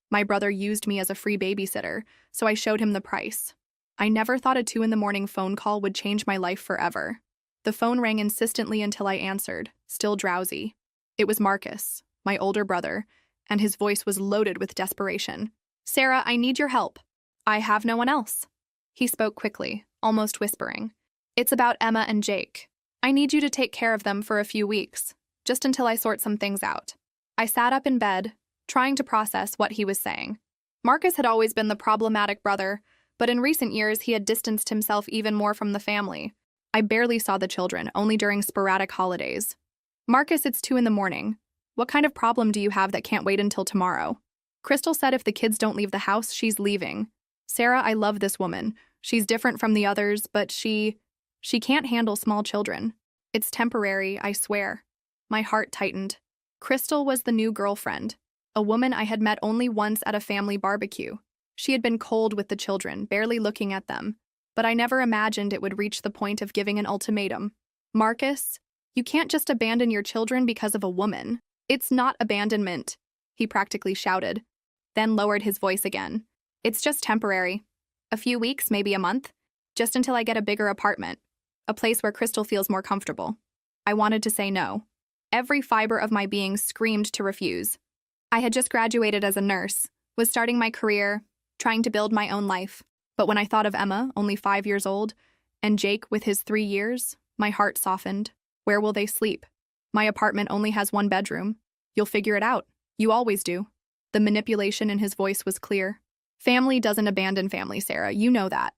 My brother used me as a free babysitter, so I showed him the price. I never thought a 2 in the morning phone call would change my life forever. The phone rang insistently until I answered, still drowsy. It was Marcus, my older brother, and his voice was loaded with desperation. "Sarah, I need your help." "I have no one else." He spoke quickly, almost whispering. "It's about Emma and Jake. I need you to take care of them for a few weeks, just until I sort some things out." I sat up in bed, trying to process what he was saying. Marcus had always been the problematic brother, but in recent years he had distanced himself even more from the family. I barely saw the children, only during sporadic holidays. "Marcus, it's 2 in the morning. What kind of problem do you have that can't wait until tomorrow?" Crystal said if the kids don't leave the house, she's leaving. "Sarah, I love this woman. She's different from the others, but she can't handle small children. It's temporary, I swear." My heart tightened. Crystal was the new girlfriend, a woman I had met only once at a family barbecue. She had been cold with the children, barely looking at them, but I never imagined it would reach the point of giving an ultimatum. "Marcus, you can't just abandon your children because of a woman. It's not abandonment," he practically shouted, then lowered his voice again. "It's just temporary. A few weeks, maybe a month, just until I get a bigger apartment, a place where Crystal feels more comfortable." I wanted to say no. Every fiber of my being screamed to refuse. I had just graduated as a nurse, was starting my career, trying to build my own life. But when I thought of Emma, only 5 years old, and Jake with his 3 years, my heart softened. Where will they sleep? My apartment only has 1 bedroom. You'll figure it out. You always do. The manipulation in his voice was clear. Family doesn't abandon family, Sarah. You know that.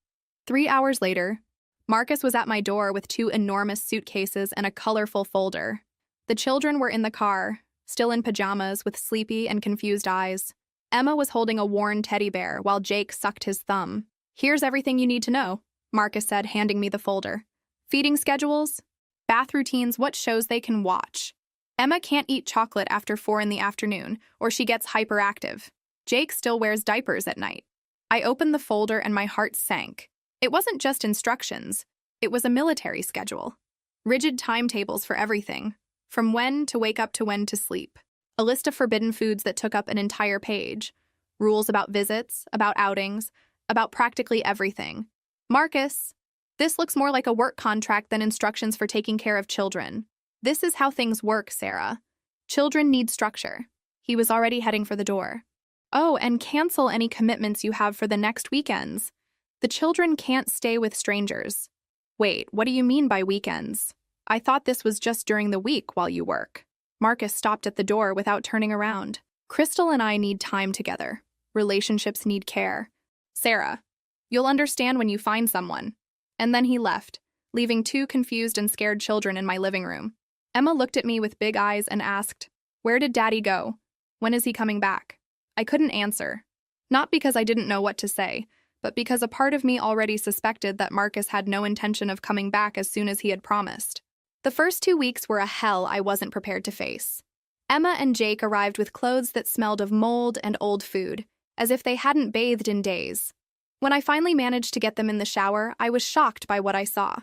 3 hours later, Marcus was at my door with 2 enormous suitcases and a colorful folder. The children were in the car, still in pajamas with sleepy and confused eyes. Emma was holding a worn teddy bear while Jake sucked his thumb. "Here's everything you need to know," Marcus said, handing me the folder. "Feeding schedules, bath routines, what shows they can watch. Emma can't eat chocolate after 4 in the afternoon, or she gets hyperactive. Jake still wears diapers at night." I opened the folder and my heart sank. It wasn't just instructions. It was a military schedule. Rigid timetables for everything, from when to wake up to when to sleep. A list of forbidden foods that took up an entire page. Rules about visits, about outings, about practically everything. "Marcus, this looks more like a work contract than instructions for taking care of children. This is how things work, Sarah. Children need structure." He was already heading for the door. "Oh, and cancel any commitments you have for the next weekends. The children can't stay with strangers." "Wait, what do you mean by weekends? I thought this was just during the week while you work." Marcus stopped at the door without turning around. "Crystal and I need time together. Relationships need care. Sarah, you'll understand when you find someone." And then he left, leaving 2 confused and scared children in my living room. Emma looked at me with big eyes and asked, "Where did Daddy go? When is he coming back?" I couldn't answer. Not because I didn't know what to say, but because a part of me already suspected that Marcus had no intention of coming back as soon as he had promised. The first 2 weeks were a hell I wasn't prepared to face. Emma and Jake arrived with clothes that smelled of mold and old food, as if they hadn't bathed in days. When I finally managed to get them in the shower, I was shocked by what I saw.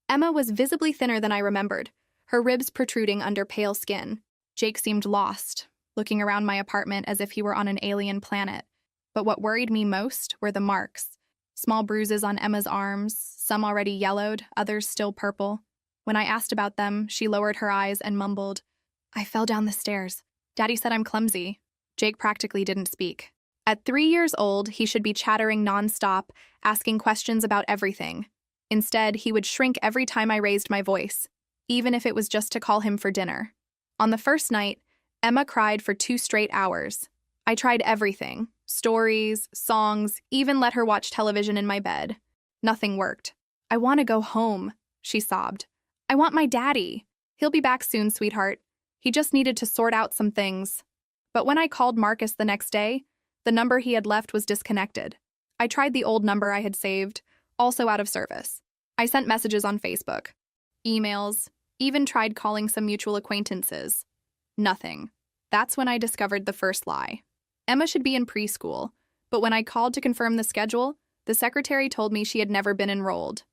Emma was visibly thinner than I remembered, her ribs protruding under pale skin. Jake seemed lost, looking around my apartment as if he were on an alien planet. But what worried me most were the marks. Small bruises on Emma's arms, some already yellowed, others still purple. When I asked about them, she lowered her eyes and mumbled, "I fell down the stairs. Daddy said I'm clumsy." Jake practically didn't speak. At 3 years old, he should be chattering nonstop, asking questions about everything. Instead, he would shrink every time I raised my voice, even if it was just to call him for dinner. On the first night, Emma cried for 2 straight hours. I tried everything, stories, songs, even let her watch television in my bed. Nothing worked. "I want to go home," she sobbed. "I want my daddy. He'll be back soon, sweetheart. He just needed to sort out some things." But when I called Marcus the next day, the number he had left was disconnected. I tried the old number I had saved, also out of service. I sent messages on Facebook, emails, even tried calling some mutual acquaintances. Nothing. That's when I discovered the first lie. Emma should be in preschool, but when I called to confirm the schedule, the secretary told me she had never been enrolled.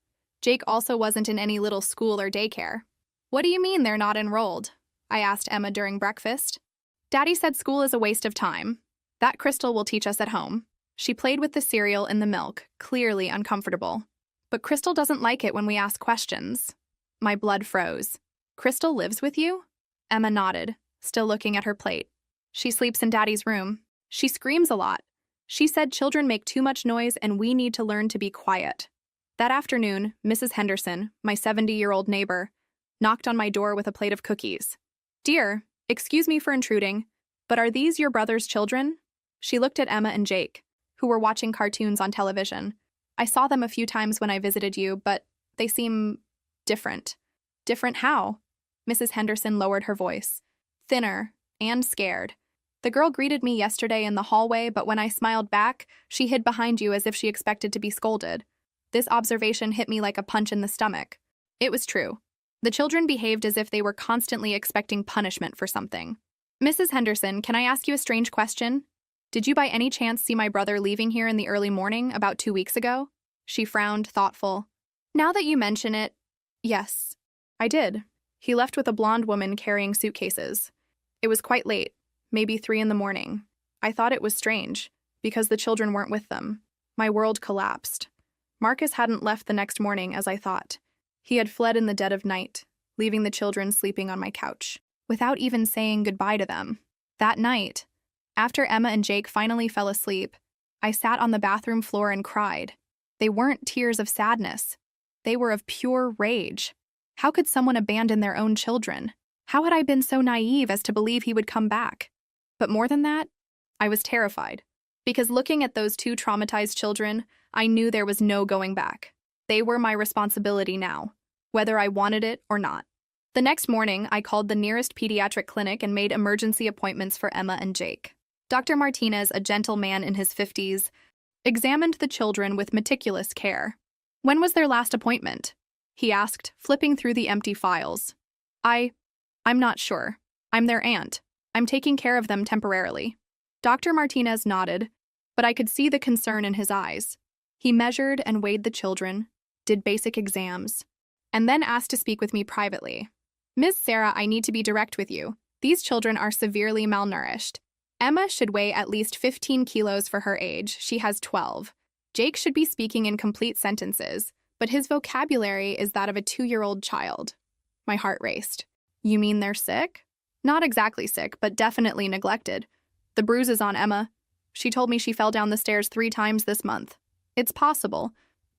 Jake also wasn't in any little school or daycare. "What do you mean they're not enrolled?" I asked Emma during breakfast. "Daddy said school is a waste of time. That Crystal will teach us at home. She played with the cereal in the milk, clearly uncomfortable. But Crystal doesn't like it when we ask questions. My blood froze. Crystal lives with you? Emma nodded, still looking at her plate. She sleeps in Daddy's room. She screams a lot. She said children make too much noise and we need to learn to be quiet. That afternoon, Mrs. Henderson, my 70-year-old neighbor, knocked on my door with a plate of cookies. Dear, excuse me for intruding, but are these your brother's children? She looked at Emma and Jake, who were watching cartoons on television. I saw them a few times when I visited you, but they seem different. Different how? Mrs. Henderson lowered her voice. Thinner and scared. The girl greeted me yesterday in the hallway, but when I smiled back, she hid behind you as if she expected to be scolded. This observation hit me like a punch in the stomach. It was true. The children behaved as if they were constantly expecting punishment for something. Mrs. Henderson, can I ask you a strange question? Did you by any chance see my brother leaving here in the early morning about 2 weeks ago? She frowned, thoughtful. Now that you mention it, yes, I did. He left with a blonde woman carrying suitcases. It was quite late, maybe 3 in the morning. I thought it was strange, because the children weren't with them. My world collapsed. Marcus hadn't left the next morning as I thought. He had fled in the dead of night, leaving the children sleeping on my couch, without even saying goodbye to them. That night, after Emma and Jake finally fell asleep, I sat on the bathroom floor and cried. They weren't tears of sadness. They were of pure rage. How could someone abandon their own children? How had I been so naive as to believe he would come back? But more than that, I was terrified. Because looking at those 2 traumatized children, I knew there was no going back. They were my responsibility now, whether I wanted it or not. The next morning, I called the nearest pediatric clinic and made emergency appointments for Emma and Jake. Dr. Martinez, a gentle man in his 50s, examined the children with meticulous care. When was their last appointment? He asked, flipping through the empty files. I'm not sure. I'm their aunt. I'm taking care of them temporarily. Dr. Martinez nodded, but I could see the concern in his eyes. He measured and weighed the children, did basic exams, and then asked to speak with me privately. Miss Sarah, I need to be direct with you. These children are severely malnourished. Emma should weigh at least 15 kilos for her age. She has 12. Jake should be speaking in complete sentences, but his vocabulary is that of a 2-year-old child. My heart raced. You mean they're sick? Not exactly sick, but definitely neglected. The bruises on Emma. She told me she fell down the stairs 3 times this month. It's possible,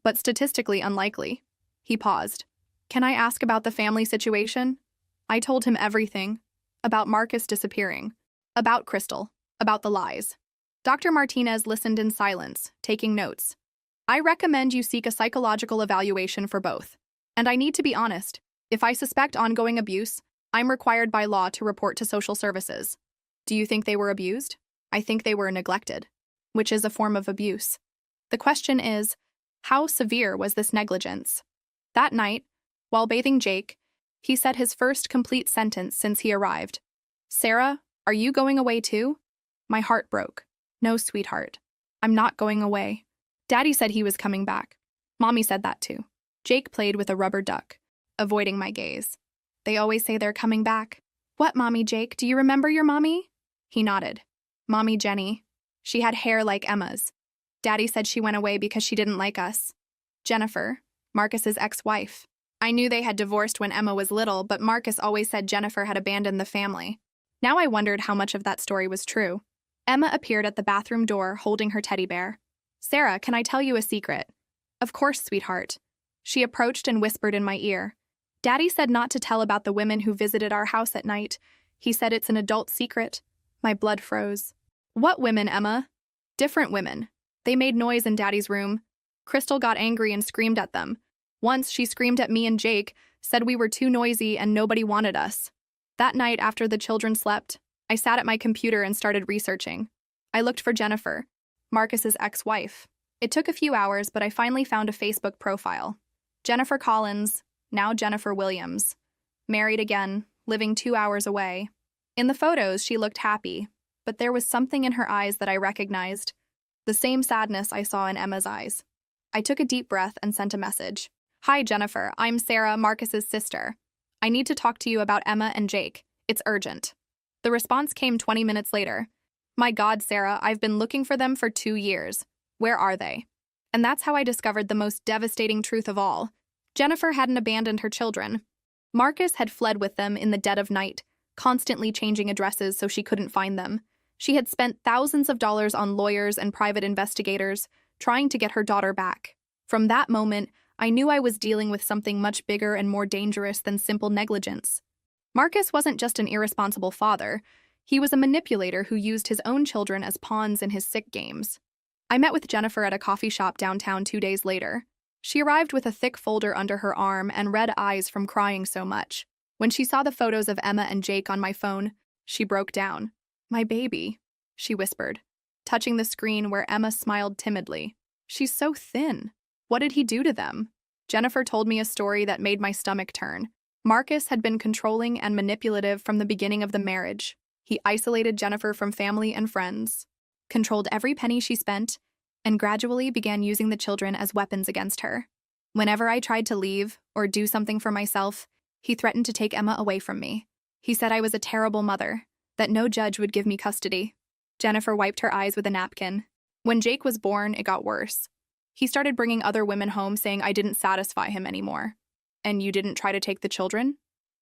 but statistically unlikely. He paused. Can I ask about the family situation? I told him everything. About Marcus disappearing. About Crystal. About the lies. Dr. Martinez listened in silence, taking notes. I recommend you seek a psychological evaluation for both. And I need to be honest. If I suspect ongoing abuse, I'm required by law to report to social services. Do you think they were abused? I think they were neglected, which is a form of abuse. The question is, how severe was this negligence? That night, while bathing Jake, he said his first complete sentence since he arrived. Sarah, are you going away too? My heart broke. No, sweetheart. I'm not going away. Daddy said he was coming back. Mommy said that too. Jake played with a rubber duck, avoiding my gaze. They always say they're coming back. What, Mommy, Jake? Do you remember your mommy? He nodded. Mommy Jenny. She had hair like Emma's. Daddy said she went away because she didn't like us. Jennifer, Marcus's ex-wife. I knew they had divorced when Emma was little, but Marcus always said Jennifer had abandoned the family. Now I wondered how much of that story was true. Emma appeared at the bathroom door holding her teddy bear. Sarah, can I tell you a secret? Of course, sweetheart. She approached and whispered in my ear. Daddy said not to tell about the women who visited our house at night. He said it's an adult secret. My blood froze. What women, Emma? Different women. They made noise in Daddy's room. Crystal got angry and screamed at them. Once she screamed at me and Jake, said we were too noisy and nobody wanted us. That night after the children slept, I sat at my computer and started researching. I looked for Jennifer, Marcus's ex-wife. It took a few hours, but I finally found a Facebook profile. Jennifer Collins, now Jennifer Williams. Married again, living 2 hours away. In the photos, she looked happy, but there was something in her eyes that I recognized. The same sadness I saw in Emma's eyes. I took a deep breath and sent a message. Hi, Jennifer. I'm Sarah, Marcus's sister. I need to talk to you about Emma and Jake. It's urgent. The response came 20 minutes later. My God, Sarah, I've been looking for them for 2 years. Where are they? And that's how I discovered the most devastating truth of all. Jennifer hadn't abandoned her children. Marcus had fled with them in the dead of night, constantly changing addresses so she couldn't find them. She had spent thousands of dollars on lawyers and private investigators, trying to get her daughter back. From that moment, I knew I was dealing with something much bigger and more dangerous than simple negligence. Marcus wasn't just an irresponsible father. He was a manipulator who used his own children as pawns in his sick games. I met with Jennifer at a coffee shop downtown 2 days later. She arrived with a thick folder under her arm and red eyes from crying so much. When she saw the photos of Emma and Jake on my phone, she broke down. "My baby," she whispered, touching the screen where Emma smiled timidly. "She's so thin. What did he do to them?" Jennifer told me a story that made my stomach turn. Marcus had been controlling and manipulative from the beginning of the marriage. He isolated Jennifer from family and friends, controlled every penny she spent, and gradually began using the children as weapons against her. Whenever I tried to leave or do something for myself, he threatened to take Emma away from me. He said I was a terrible mother, that no judge would give me custody. Jennifer wiped her eyes with a napkin. When Jake was born, it got worse. He started bringing other women home saying I didn't satisfy him anymore. "And you didn't try to take the children?"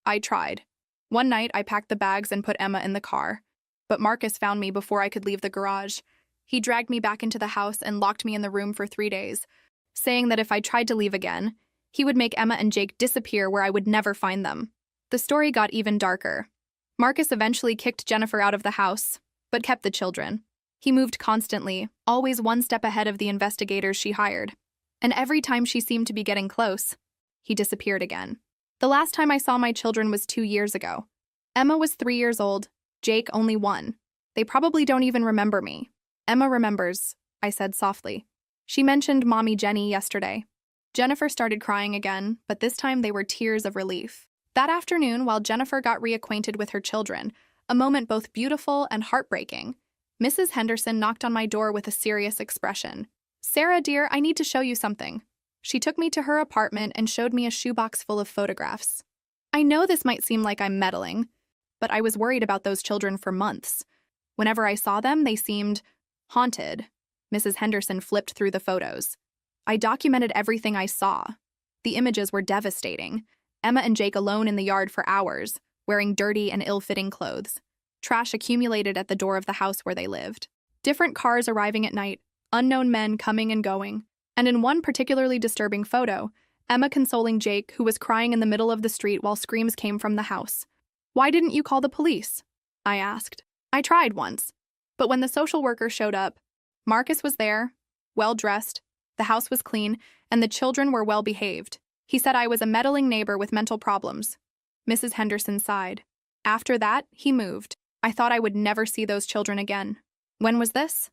I tried. One night, I packed the bags and put Emma in the car. But Marcus found me before I could leave the garage. He dragged me back into the house and locked me in the room for 3 days, saying that if I tried to leave again, he would make Emma and Jake disappear where I would never find them. The story got even darker. Marcus eventually kicked Jennifer out of the house, but kept the children. He moved constantly, always one step ahead of the investigators she hired. And every time she seemed to be getting close, he disappeared again. The last time I saw my children was 2 years ago. Emma was 3 years old, Jake only 1. They probably don't even remember me. "Emma remembers," I said softly. "She mentioned Mommy Jenny yesterday." Jennifer started crying again, but this time they were tears of relief. That afternoon, while Jennifer got reacquainted with her children, a moment both beautiful and heartbreaking, Mrs. Henderson knocked on my door with a serious expression. "Sarah, dear, I need to show you something." She took me to her apartment and showed me a shoebox full of photographs. I know this might seem like I'm meddling, but I was worried about those children for months. Whenever I saw them, they seemed haunted. Mrs. Henderson flipped through the photos. I documented everything I saw. The images were devastating. Emma and Jake alone in the yard for hours, wearing dirty and ill-fitting clothes. Trash accumulated at the door of the house where they lived. Different cars arriving at night, unknown men coming and going. And in one particularly disturbing photo, Emma consoling Jake, who was crying in the middle of the street while screams came from the house. "Why didn't you call the police?" I asked. "I tried once. But when the social worker showed up, Marcus was there, well-dressed, the house was clean, and the children were well-behaved. He said I was a meddling neighbor with mental problems." Mrs. Henderson sighed. "After that, he moved. I thought I would never see those children again." "When was this?"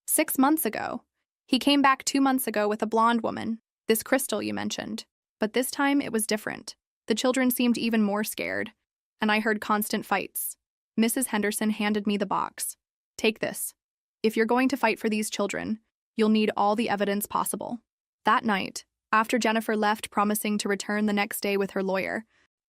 6 months ago. He came back 2 months ago with a blonde woman, this Crystal you mentioned. But this time it was different. The children seemed even more scared, and I heard constant fights. Mrs. Henderson handed me the box. "Take this. If you're going to fight for these children, you'll need all the evidence possible." That night, after Jennifer left promising to return the next day with her lawyer,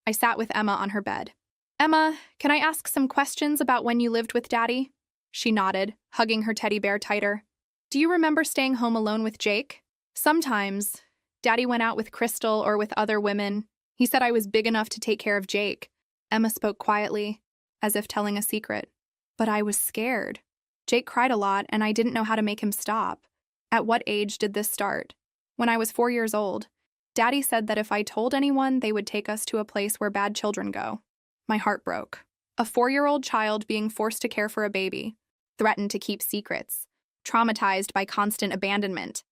I sat with Emma on her bed. "Emma, can I ask some questions about when you lived with Daddy?" She nodded, hugging her teddy bear tighter. "Do you remember staying home alone with Jake?" "Sometimes. Daddy went out with Crystal or with other women. He said I was big enough to take care of Jake." Emma spoke quietly, as if telling a secret. "But I was scared. Jake cried a lot, and I didn't know how to make him stop." "At what age did this start?" "When I was 4 years old. Daddy said that if I told anyone, they would take us to a place where bad children go." My heart broke. A 4-year-old child being forced to care for a baby, threatened to keep secrets, traumatized by constant abandonment.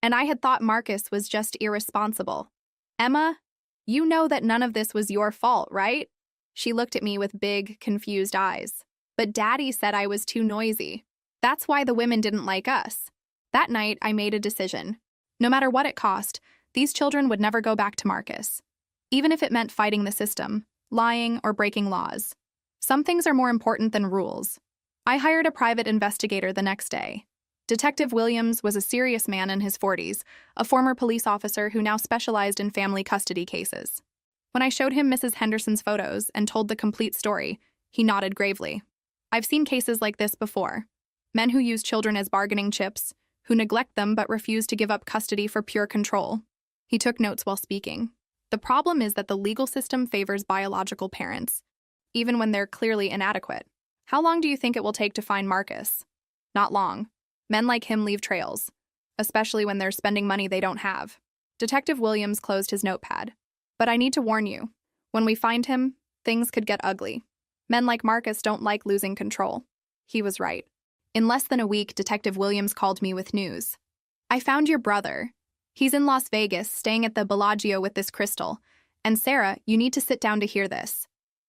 And I had thought Marcus was just irresponsible. "Emma, you know that none of this was your fault, right?" She looked at me with big, confused eyes. "But Daddy said I was too noisy. That's why the women didn't like us." That night, I made a decision. No matter what it cost, these children would never go back to Marcus. Even if it meant fighting the system, lying, or breaking laws. Some things are more important than rules. I hired a private investigator the next day. Detective Williams was a serious man in his 40s, a former police officer who now specialized in family custody cases. When I showed him Mrs. Henderson's photos and told the complete story, he nodded gravely. "I've seen cases like this before. Men who use children as bargaining chips, who neglect them but refuse to give up custody for pure control. He took notes while speaking. The problem is that the legal system favors biological parents, even when they're clearly inadequate. How long do you think it will take to find Marcus? Not long. Men like him leave trails, especially when they're spending money they don't have. Detective Williams closed his notepad. But I need to warn you, when we find him, things could get ugly. Men like Marcus don't like losing control. He was right. In less than a week, Detective Williams called me with news. I found your brother. He's in Las Vegas, staying at the Bellagio with this Crystal. And Sarah, you need to sit down to hear this.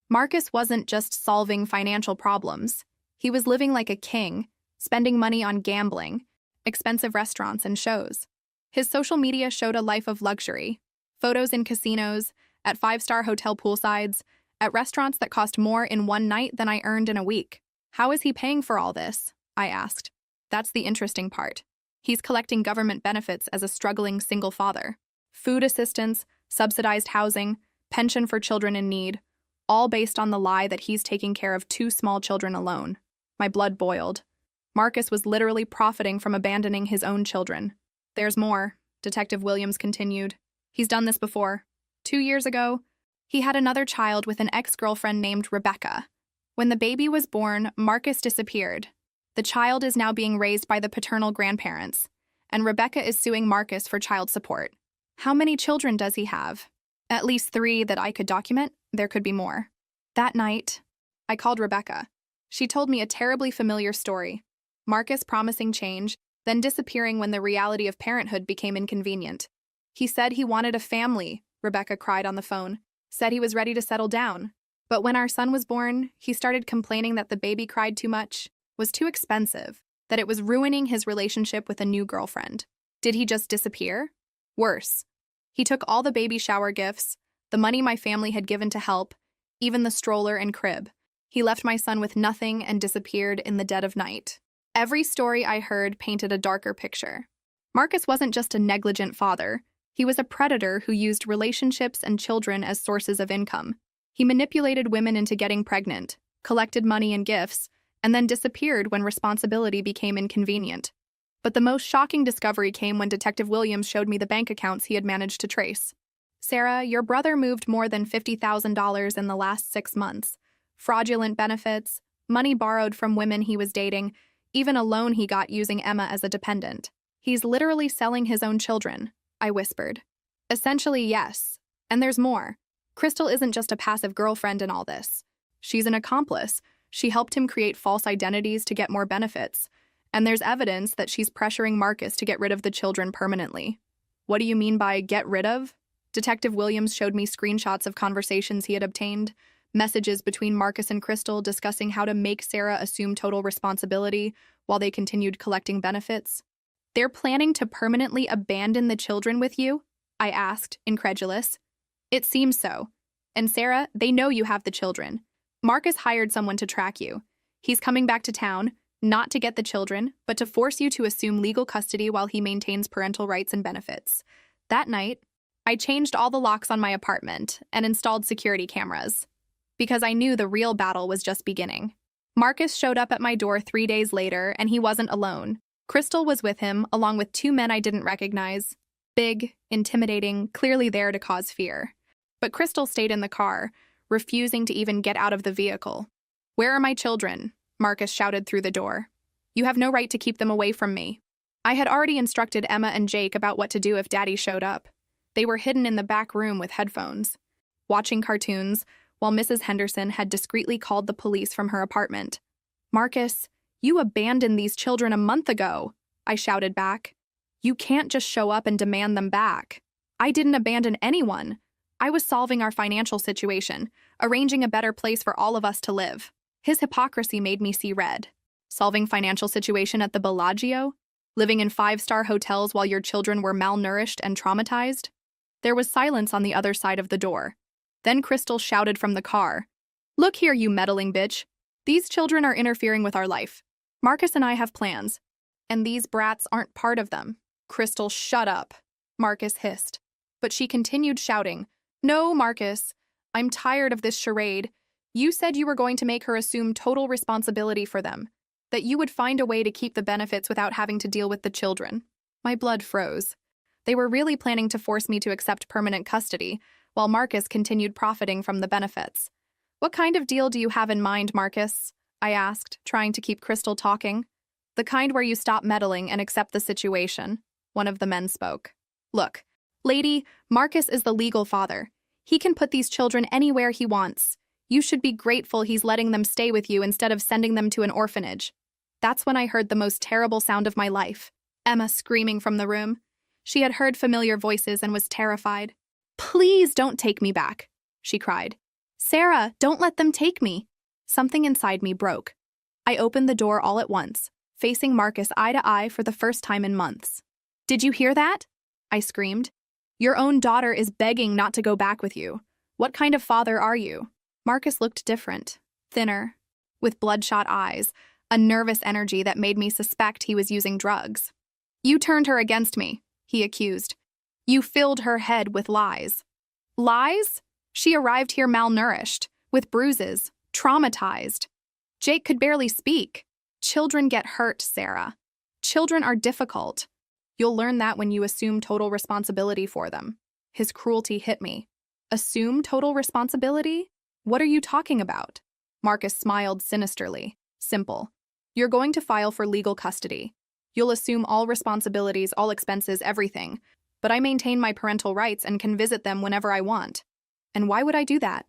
Marcus wasn't just solving financial problems. He was living like a king, spending money on gambling, expensive restaurants, and shows. His social media showed a life of luxury. Photos in casinos, at five-star hotel poolsides, at restaurants that cost more in one night than I earned in a week. How is he paying for all this? I asked. That's the interesting part. He's collecting government benefits as a struggling single father. Food assistance, subsidized housing, pension for children in need, all based on the lie that he's taking care of 2 small children alone. My blood boiled. Marcus was literally profiting from abandoning his own children. There's more, Detective Williams continued. He's done this before. 2 years ago, he had another child with an ex-girlfriend named Rebecca. When the baby was born, Marcus disappeared. The child is now being raised by the paternal grandparents, and Rebecca is suing Marcus for child support. How many children does he have? At least 3 that I could document. There could be more. That night, I called Rebecca. She told me a terribly familiar story. Marcus promising change, then disappearing when the reality of parenthood became inconvenient. He said he wanted a family, Rebecca cried on the phone, said he was ready to settle down. But when our son was born, he started complaining that the baby cried too much, was too expensive, that it was ruining his relationship with a new girlfriend. Did he just disappear? Worse. He took all the baby shower gifts, the money my family had given to help, even the stroller and crib. He left my son with nothing and disappeared in the dead of night. Every story I heard painted a darker picture. Marcus wasn't just a negligent father. He was a predator who used relationships and children as sources of income. He manipulated women into getting pregnant, collected money and gifts, and then disappeared when responsibility became inconvenient. But the most shocking discovery came when Detective Williams showed me the bank accounts he had managed to trace. Sarah, your brother moved more than $50,000 in the last 6 months. Fraudulent benefits, money borrowed from women he was dating, even a loan he got using Emma as a dependent. He's literally selling his own children, I whispered. Essentially, yes. And there's more. Crystal isn't just a passive girlfriend in all this. She's an accomplice. She helped him create false identities to get more benefits. And there's evidence that she's pressuring Marcus to get rid of the children permanently. What do you mean by get rid of? Detective Williams showed me screenshots of conversations he had obtained, messages between Marcus and Crystal discussing how to make Sarah assume total responsibility while they continued collecting benefits. They're planning to permanently abandon the children with you? I asked, incredulous. It seems so. And Sarah, they know you have the children. Marcus hired someone to track you. He's coming back to town, not to get the children, but to force you to assume legal custody while he maintains parental rights and benefits. That night, I changed all the locks on my apartment and installed security cameras, because I knew the real battle was just beginning. Marcus showed up at my door 3 days later, and he wasn't alone. Crystal was with him, along with 2 men I didn't recognize. Big, intimidating, clearly there to cause fear. But Crystal stayed in the car, refusing to even get out of the vehicle. "Where are my children?" Marcus shouted through the door. "You have no right to keep them away from me." I had already instructed Emma and Jake about what to do if Daddy showed up. They were hidden in the back room with headphones, watching cartoons, while Mrs. Henderson had discreetly called the police from her apartment. "Marcus, you abandoned these children a month ago," I shouted back. "You can't just show up and demand them back." "I didn't abandon anyone. I was solving our financial situation, arranging a better place for all of us to live." His hypocrisy made me see red. Solving financial situation at the Bellagio? Living in 5-star hotels while your children were malnourished and traumatized? There was silence on the other side of the door. Then Crystal shouted from the car, "Look here, you meddling bitch. These children are interfering with our life. Marcus and I have plans, and these brats aren't part of them." "Crystal, shut up," Marcus hissed. But she continued shouting, "No, Marcus. I'm tired of this charade. You said you were going to make her assume total responsibility for them. That you would find a way to keep the benefits without having to deal with the children. My blood froze. They were really planning to force me to accept permanent custody, while Marcus continued profiting from the benefits. What kind of deal do you have in mind, Marcus? I asked, trying to keep Crystal talking. The kind where you stop meddling and accept the situation, one of the men spoke. Look, lady, Marcus is the legal father. He can put these children anywhere he wants. You should be grateful he's letting them stay with you instead of sending them to an orphanage. That's when I heard the most terrible sound of my life. Emma screaming from the room. She had heard familiar voices and was terrified. Please don't take me back, she cried. Sarah, don't let them take me. Something inside me broke. I opened the door all at once, facing Marcus eye to eye for the first time in months. Did you hear that? I screamed. Your own daughter is begging not to go back with you. What kind of father are you? Marcus looked different, thinner, with bloodshot eyes, a nervous energy that made me suspect he was using drugs. You turned her against me, he accused. You filled her head with lies. Lies? She arrived here malnourished, with bruises, traumatized. Jake could barely speak. Children get hurt, Sarah. Children are difficult. You'll learn that when you assume total responsibility for them. His cruelty hit me. Assume total responsibility? What are you talking about? Marcus smiled sinisterly. Simple. You're going to file for legal custody. You'll assume all responsibilities, all expenses, everything. But I maintain my parental rights and can visit them whenever I want. And why would I do that?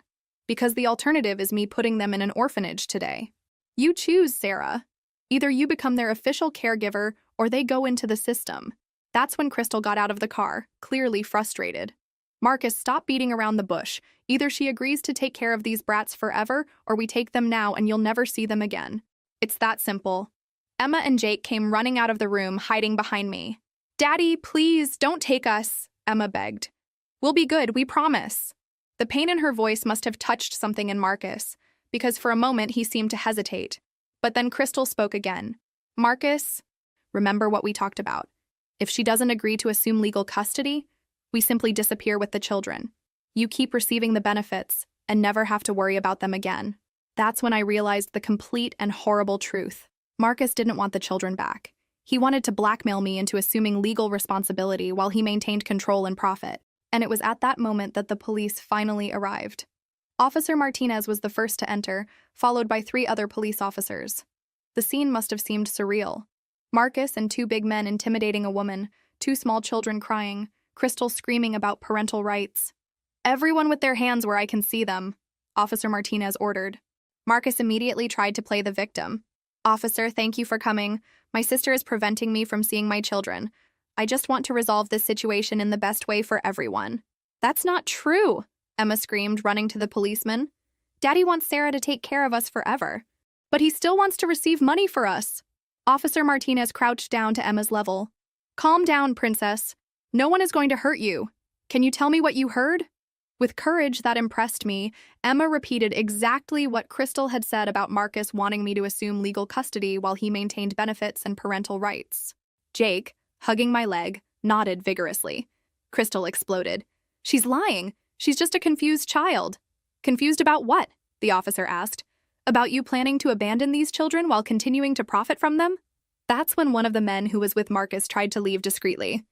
Because the alternative is me putting them in an orphanage today. You choose, Sarah. Either you become their official caregiver or they go into the system. That's when Crystal got out of the car, clearly frustrated. Marcus, stop beating around the bush. Either she agrees to take care of these brats forever or we take them now and you'll never see them again. It's that simple. Emma and Jake came running out of the room, hiding behind me. Daddy, please, don't take us, Emma begged. We'll be good, we promise. The pain in her voice must have touched something in Marcus, because for a moment he seemed to hesitate. But then Crystal spoke again. Marcus, remember what we talked about. If she doesn't agree to assume legal custody, we simply disappear with the children. You keep receiving the benefits and never have to worry about them again. That's when I realized the complete and horrible truth. Marcus didn't want the children back. He wanted to blackmail me into assuming legal responsibility while he maintained control and profit. And it was at that moment that the police finally arrived. Officer Martinez was the first to enter, followed by 3 other police officers. The scene must have seemed surreal. Marcus and 2 big men intimidating a woman, 2 small children crying, Crystal screaming about parental rights. Everyone with their hands where I can see them, Officer Martinez ordered. Marcus immediately tried to play the victim. Officer, thank you for coming. My sister is preventing me from seeing my children. I just want to resolve this situation in the best way for everyone. That's not true, Emma screamed, running to the policeman. Daddy wants Sarah to take care of us forever. But he still wants to receive money for us. Officer Martinez crouched down to Emma's level. Calm down, princess. No one is going to hurt you. Can you tell me what you heard? With courage that impressed me, Emma repeated exactly what Crystal had said about Marcus wanting me to assume legal custody while he maintained benefits and parental rights. Jake, hugging my leg, nodded vigorously. Crystal exploded. She's lying. She's just a confused child. Confused about what? The officer asked. About you planning to abandon these children while continuing to profit from them? That's when one of the men who was with Marcus tried to leave discreetly.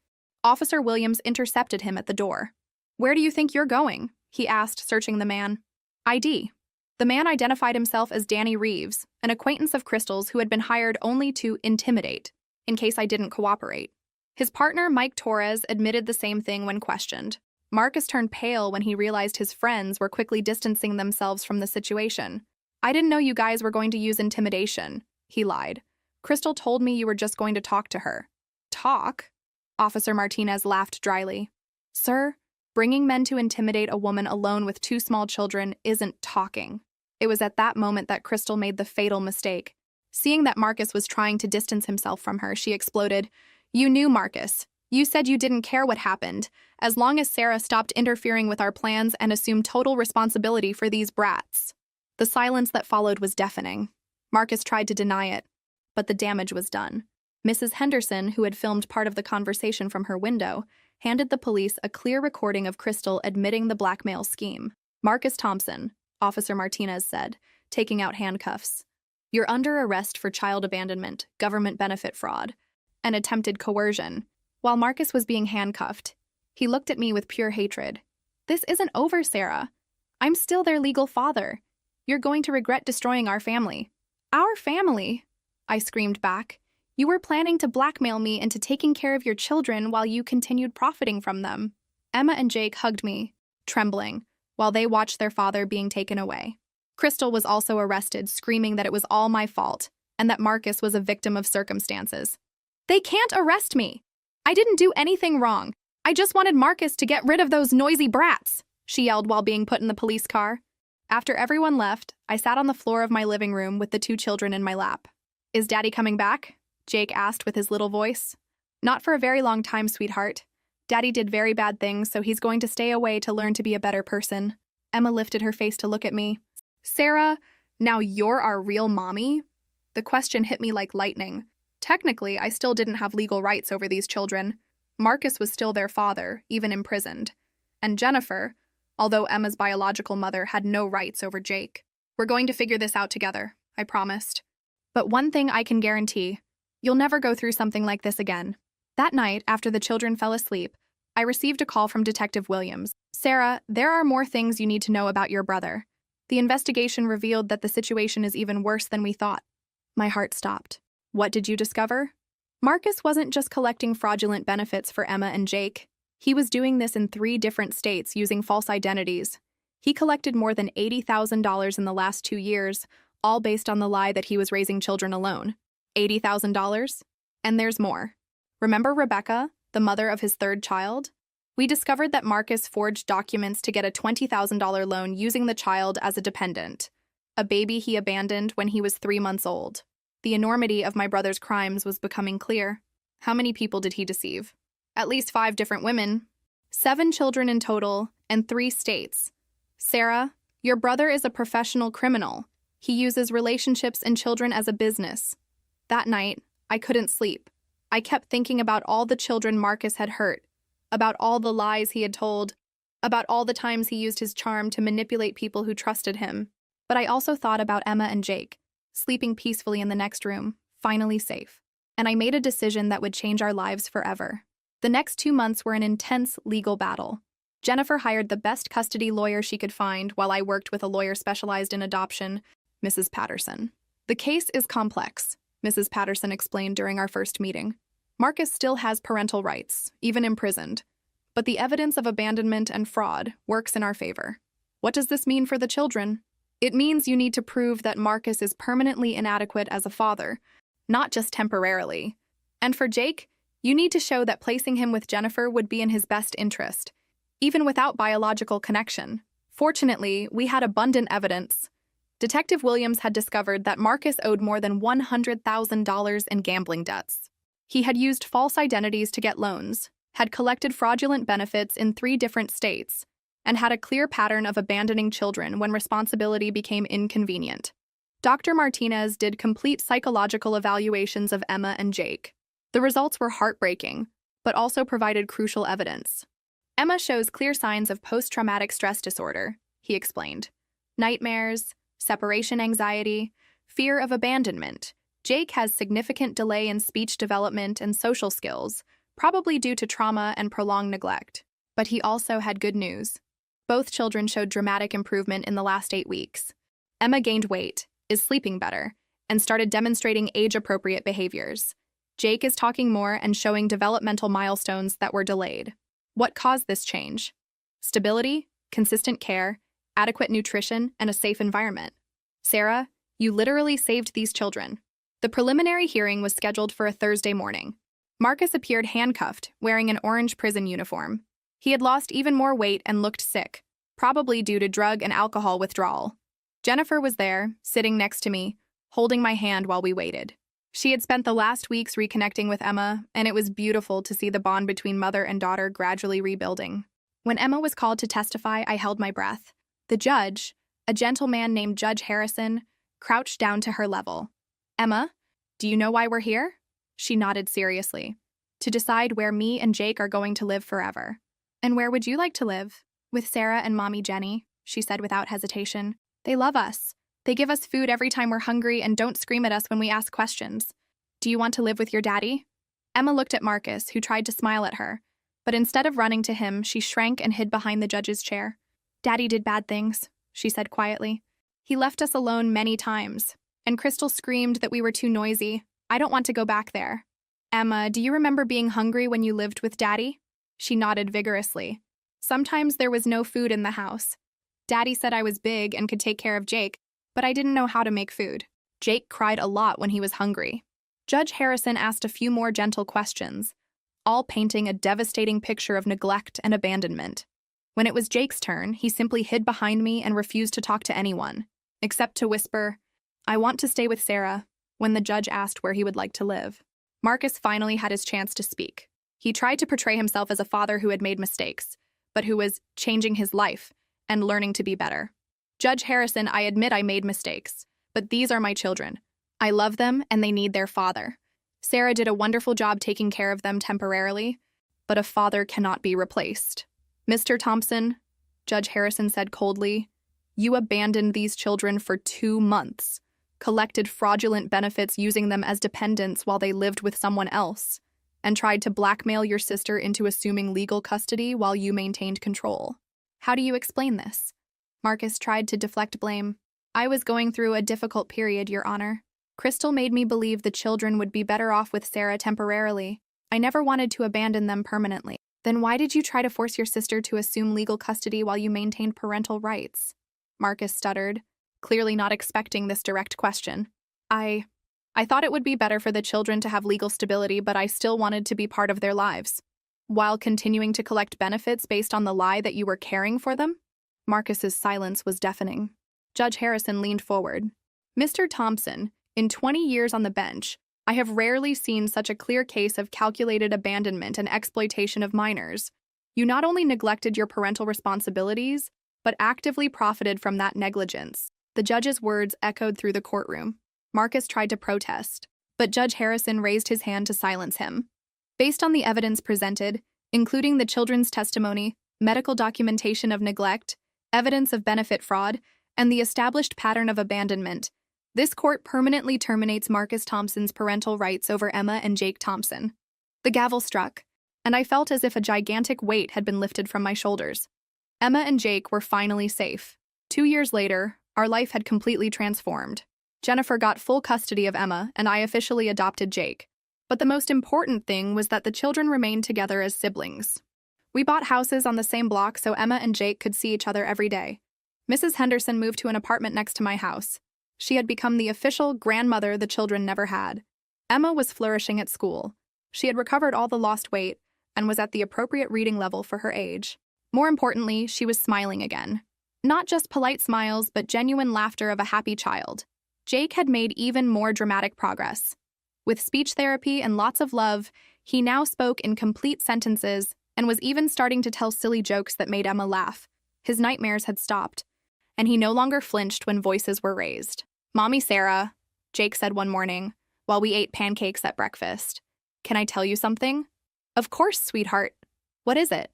Officer Williams intercepted him at the door. Where do you think you're going? He asked, searching the man. ID. The man identified himself as Danny Reeves, an acquaintance of Crystal's who had been hired only to intimidate, in case I didn't cooperate. His partner, Mike Torres, admitted the same thing when questioned. Marcus turned pale when he realized his friends were quickly distancing themselves from the situation. I didn't know you guys were going to use intimidation, he lied. Crystal told me you were just going to talk to her. Talk? Officer Martinez laughed dryly. Sir, bringing men to intimidate a woman alone with 2 small children isn't talking. It was at that moment that Crystal made the fatal mistake. Seeing that Marcus was trying to distance himself from her, she exploded. You knew, Marcus. You said you didn't care what happened, as long as Sarah stopped interfering with our plans and assumed total responsibility for these brats. The silence that followed was deafening. Marcus tried to deny it, but the damage was done. Mrs. Henderson, who had filmed part of the conversation from her window, handed the police a clear recording of Crystal admitting the blackmail scheme. Marcus Thompson, Officer Martinez said, taking out handcuffs. You're under arrest for child abandonment, government benefit fraud, and attempted coercion. While Marcus was being handcuffed, he looked at me with pure hatred. This isn't over, Sarah. I'm still their legal father. You're going to regret destroying our family. Our family? I screamed back. You were planning to blackmail me into taking care of your children while you continued profiting from them. Emma and Jake hugged me, trembling, while they watched their father being taken away. Crystal was also arrested, screaming that it was all my fault and that Marcus was a victim of circumstances. They can't arrest me. I didn't do anything wrong. I just wanted Marcus to get rid of those noisy brats, she yelled while being put in the police car. After everyone left, I sat on the floor of my living room with the 2 children in my lap. Is Daddy coming back? Jake asked with his little voice. Not for a very long time, sweetheart. Daddy did very bad things, so he's going to stay away to learn to be a better person. Emma lifted her face to look at me. Sarah, now you're our real mommy? The question hit me like lightning. Technically, I still didn't have legal rights over these children. Marcus was still their father, even imprisoned. And Jennifer, although Emma's biological mother, had no rights over Jake. We're going to figure this out together, I promised. But one thing I can guarantee, you'll never go through something like this again. That night, after the children fell asleep, I received a call from Detective Williams. Sarah, there are more things you need to know about your brother. The investigation revealed that the situation is even worse than we thought. My heart stopped. What did you discover? Marcus wasn't just collecting fraudulent benefits for Emma and Jake. He was doing this in 3 different states using false identities. He collected more than $80,000 in the last 2 years, all based on the lie that he was raising children alone. $80,000? And there's more. Remember Rebecca, the mother of his 3rd child? We discovered that Marcus forged documents to get a $20,000 loan using the child as a dependent, a baby he abandoned when he was 3 months old. The enormity of my brother's crimes was becoming clear. How many people did he deceive? At least 5 different women. 7 children in total, and 3 states. Sarah, your brother is a professional criminal. He uses relationships and children as a business. That night, I couldn't sleep. I kept thinking about all the children Marcus had hurt, about all the lies he had told, about all the times he used his charm to manipulate people who trusted him. But I also thought about Emma and Jake, sleeping peacefully in the next room, finally safe. And I made a decision that would change our lives forever. The next 2 months were an intense legal battle. Jennifer hired the best custody lawyer she could find while I worked with a lawyer specialized in adoption, Mrs. Patterson. The case is complex, Mrs. Patterson explained during our first meeting. Marcus still has parental rights, even imprisoned. But the evidence of abandonment and fraud works in our favor. What does this mean for the children? It means you need to prove that Marcus is permanently inadequate as a father, not just temporarily. And for Jake, you need to show that placing him with Jennifer would be in his best interest, even without biological connection. Fortunately, we had abundant evidence. Detective Williams had discovered that Marcus owed more than $100,000 in gambling debts. He had used false identities to get loans, had collected fraudulent benefits in 3 different states, and had a clear pattern of abandoning children when responsibility became inconvenient. Dr. Martinez did complete psychological evaluations of Emma and Jake. The results were heartbreaking, but also provided crucial evidence. Emma shows clear signs of post-traumatic stress disorder, he explained. Nightmares, separation anxiety, fear of abandonment. Jake has significant delay in speech development and social skills, probably due to trauma and prolonged neglect. But he also had good news. Both children showed dramatic improvement in the last 8 weeks. Emma gained weight, is sleeping better, and started demonstrating age-appropriate behaviors. Jake is talking more and showing developmental milestones that were delayed. What caused this change? Stability, consistent care, adequate nutrition, and a safe environment. Sarah, you literally saved these children. The preliminary hearing was scheduled for a Thursday morning. Marcus appeared handcuffed, wearing an orange prison uniform. He had lost even more weight and looked sick, probably due to drug and alcohol withdrawal. Jennifer was there, sitting next to me, holding my hand while we waited. She had spent the last weeks reconnecting with Emma, and it was beautiful to see the bond between mother and daughter gradually rebuilding. When Emma was called to testify, I held my breath. The judge, a gentleman named Judge Harrison, crouched down to her level. Emma, do you know why we're here? She nodded seriously. To decide where me and Jake are going to live forever. And where would you like to live? With Sarah and Mommy Jenny, she said without hesitation. They love us. They give us food every time we're hungry and don't scream at us when we ask questions. Do you want to live with your daddy? Emma looked at Marcus, who tried to smile at her, but instead of running to him, she shrank and hid behind the judge's chair. Daddy did bad things, she said quietly. He left us alone many times, and Crystal screamed that we were too noisy. I don't want to go back there. Emma, do you remember being hungry when you lived with Daddy? She nodded vigorously. Sometimes there was no food in the house. Daddy said I was big and could take care of Jake, but I didn't know how to make food. Jake cried a lot when he was hungry. Judge Harrison asked a few more gentle questions, all painting a devastating picture of neglect and abandonment. When it was Jake's turn, he simply hid behind me and refused to talk to anyone, except to whisper, "I want to stay with Sarah," when the judge asked where he would like to live. Marcus finally had his chance to speak. He tried to portray himself as a father who had made mistakes, but who was changing his life and learning to be better. Judge Harrison, I admit I made mistakes, but these are my children. I love them and they need their father. Sarah did a wonderful job taking care of them temporarily, but a father cannot be replaced. Mr. Thompson, Judge Harrison said coldly, you abandoned these children for 2 months, collected fraudulent benefits using them as dependents while they lived with someone else, and tried to blackmail your sister into assuming legal custody while you maintained control. How do you explain this? Marcus tried to deflect blame. I was going through a difficult period, Your Honor. Crystal made me believe the children would be better off with Sarah temporarily. I never wanted to abandon them permanently. Then why did you try to force your sister to assume legal custody while you maintained parental rights? Marcus stuttered, clearly not expecting this direct question. I thought it would be better for the children to have legal stability, but I still wanted to be part of their lives. While continuing to collect benefits based on the lie that you were caring for them? Marcus's silence was deafening. Judge Harrison leaned forward. Mr. Thompson, in 20 years on the bench, I have rarely seen such a clear case of calculated abandonment and exploitation of minors. You not only neglected your parental responsibilities, but actively profited from that negligence. The judge's words echoed through the courtroom. Marcus tried to protest, but Judge Harrison raised his hand to silence him. Based on the evidence presented, including the children's testimony, medical documentation of neglect, evidence of benefit fraud, and the established pattern of abandonment, this court permanently terminates Marcus Thompson's parental rights over Emma and Jake Thompson. The gavel struck, and I felt as if a gigantic weight had been lifted from my shoulders. Emma and Jake were finally safe. 2 years later, our life had completely transformed. Jennifer got full custody of Emma, and I officially adopted Jake. But the most important thing was that the children remained together as siblings. We bought houses on the same block so Emma and Jake could see each other every day. Mrs. Henderson moved to an apartment next to my house. She had become the official grandmother the children never had. Emma was flourishing at school. She had recovered all the lost weight and was at the appropriate reading level for her age. More importantly, she was smiling again. Not just polite smiles, but genuine laughter of a happy child. Jake had made even more dramatic progress. With speech therapy and lots of love, he now spoke in complete sentences and was even starting to tell silly jokes that made Emma laugh. His nightmares had stopped, and he no longer flinched when voices were raised. "Mommy Sarah," Jake said one morning, while we ate pancakes at breakfast. "Can I tell you something?" "Of course, sweetheart. What is it?"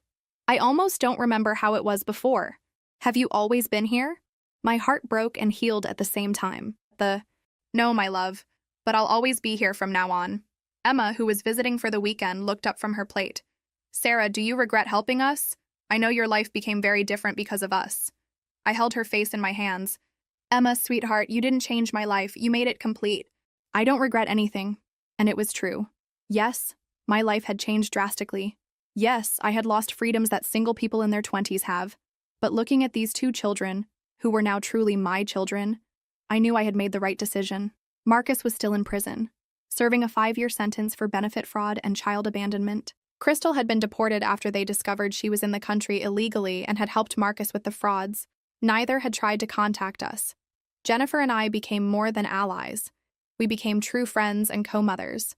"I almost don't remember how it was before. Have you always been here?" My heart broke and healed at the same time. "No, my love, but I'll always be here from now on." Emma, who was visiting for the weekend, looked up from her plate. "Sarah, do you regret helping us? I know your life became very different because of us." I held her face in my hands. "Emma, sweetheart, you didn't change my life. You made it complete. I don't regret anything." And it was true. Yes, my life had changed drastically. Yes, I had lost freedoms that single people in their 20s have. But looking at these 2 children, who were now truly my children, I knew I had made the right decision. Marcus was still in prison, serving a 5-year sentence for benefit fraud and child abandonment. Crystal had been deported after they discovered she was in the country illegally and had helped Marcus with the frauds. Neither had tried to contact us. Jennifer and I became more than allies. We became true friends and co-mothers.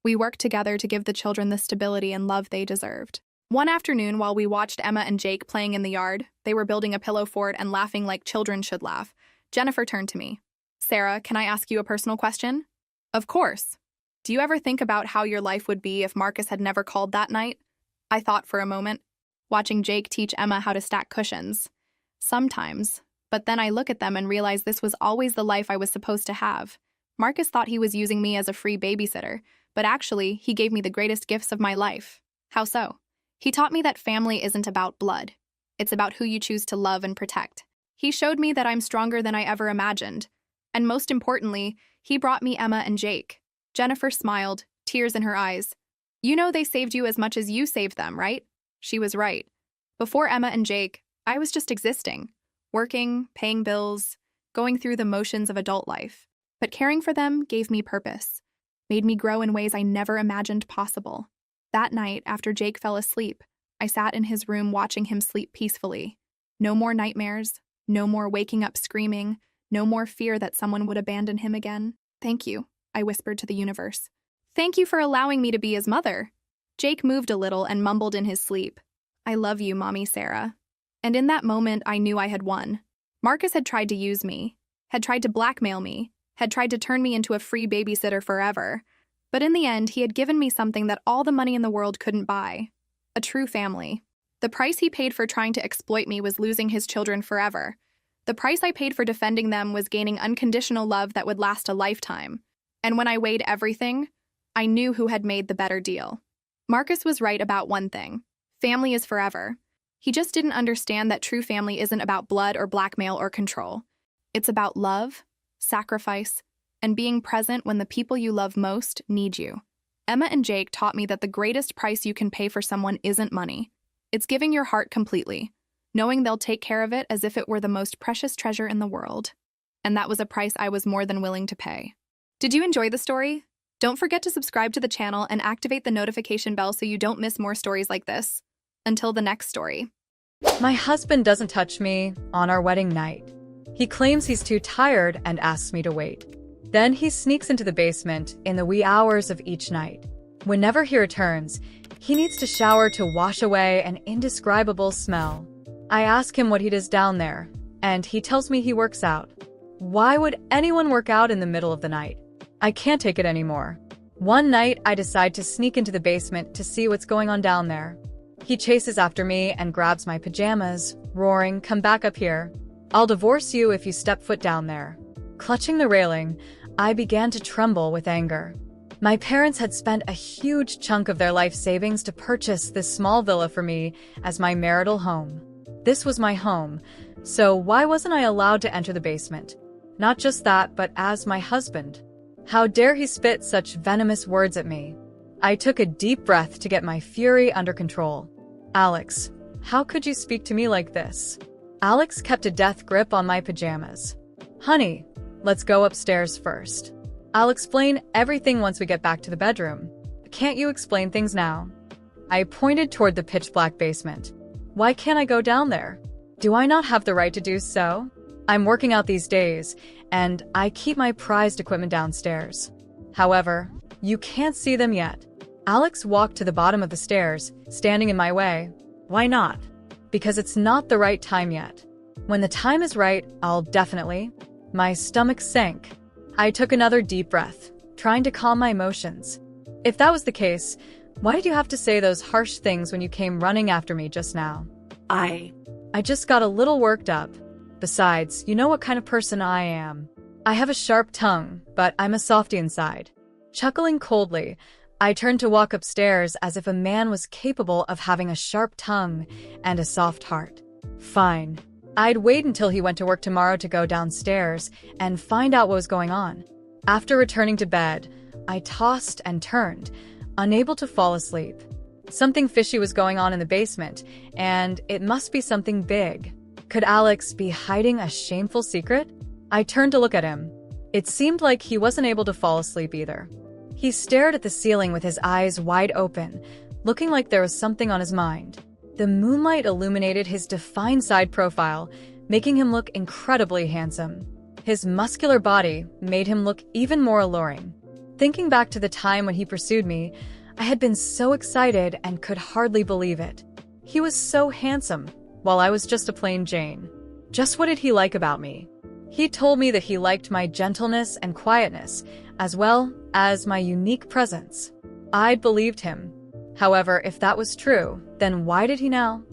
We worked together to give the children the stability and love they deserved. One afternoon, while we watched Emma and Jake playing in the yard, they were building a pillow fort and laughing like children should laugh. Jennifer turned to me. "Sarah, can I ask you a personal question?" "Of course. Do you ever think about how your life would be if Marcus had never called that night?" I thought for a moment, watching Jake teach Emma how to stack cushions. "Sometimes, But then I look at them and realize this was always the life I was supposed to have. Marcus thought he was using me as a free babysitter, but actually, he gave me the greatest gifts of my life. How so? He taught me that family isn't about blood. It's about who you choose to love and protect. He showed me that I'm stronger than I ever imagined. And most importantly, he brought me Emma and Jake. Jennifer smiled, tears in her eyes. You know they saved you as much as you saved them, right? She was right. Before Emma and Jake, I was just existing. Working, paying bills, going through the motions of adult life. But caring for them gave me purpose, made me grow in ways I never imagined possible. That night, after Jake fell asleep, I sat in his room watching him sleep peacefully. No more nightmares, no more waking up screaming, no more fear that someone would abandon him again. Thank you, I whispered to the universe. Thank you for allowing me to be his mother. Jake moved a little and mumbled in his sleep. I love you, Mommy Sarah. And in that moment, I knew I had won. Marcus had tried to use me, had tried to blackmail me, had tried to turn me into a free babysitter forever. But in the end, he had given me something that all the money in the world couldn't buy. A true family. The price he paid for trying to exploit me was losing his children forever. The price I paid for defending them was gaining unconditional love that would last a lifetime. And when I weighed everything, I knew who had made the better deal. Marcus was right about one thing. Family is forever. He just didn't understand that true family isn't about blood or blackmail or control. It's about love, sacrifice, and being present when the people you love most need you. Emma and Jake taught me that the greatest price you can pay for someone isn't money. It's giving your heart completely, knowing they'll take care of it as if it were the most precious treasure in the world. And that was a price I was more than willing to pay. Did you enjoy the story? Don't forget to subscribe to the channel and activate the notification bell so you don't miss more stories like this. Until the next story. My husband doesn't touch me on our wedding night. He claims he's too tired and asks me to wait. Then he sneaks into the basement in the wee hours of each night. Whenever he returns, he needs to shower to wash away an indescribable smell. I ask him what he does down there, and he tells me he works out. Why would anyone work out in the middle of the night? I can't take it anymore. One night, I decide to sneak into the basement to see what's going on down there. He chases after me and grabs my pajamas, roaring, "Come back up here. I'll divorce you if you step foot down there." Clutching the railing, I began to tremble with anger. My parents had spent a huge chunk of their life savings to purchase this small villa for me as my marital home. This was my home, so why wasn't I allowed to enter the basement? Not just that, but as my husband. How dare he spit such venomous words at me? I took a deep breath to get my fury under control. "Alex, how could you speak to me like this?" Alex kept a death grip on my pajamas. "Honey, let's go upstairs first. I'll explain everything once we get back to the bedroom. Can't you explain things now?" I pointed toward the pitch-black basement. "Why can't I go down there? Do I not have the right to do so? I'm working out these days, and I keep my prized equipment downstairs. However, you can't see them yet." Alex walked to the bottom of the stairs, standing in my way. "Why not?" "Because it's not the right time yet. When the time is right, I'll definitely..." My stomach sank. I took another deep breath, trying to calm my emotions. "If that was the case, why did you have to say those harsh things when you came running after me just now?" I just got a little worked up. Besides, you know what kind of person I am. I have a sharp tongue, but I'm a softy inside. Chuckling coldly, I turned to walk upstairs as if a man was capable of having a sharp tongue and a soft heart. Fine. I'd wait until he went to work tomorrow to go downstairs and find out what was going on. After returning to bed, I tossed and turned, unable to fall asleep. Something fishy was going on in the basement, and it must be something big. Could Alex be hiding a shameful secret? I turned to look at him. It seemed like he wasn't able to fall asleep either. He stared at the ceiling with his eyes wide open, looking like there was something on his mind. The moonlight illuminated his defined side profile, making him look incredibly handsome. His muscular body made him look even more alluring. Thinking back to the time when he pursued me, I had been so excited and could hardly believe it. He was so handsome, while I was just a plain Jane. Just what did he like about me? He told me that he liked my gentleness and quietness, as well as my unique presence. I'd believed him. However, if that was true, then why did he now?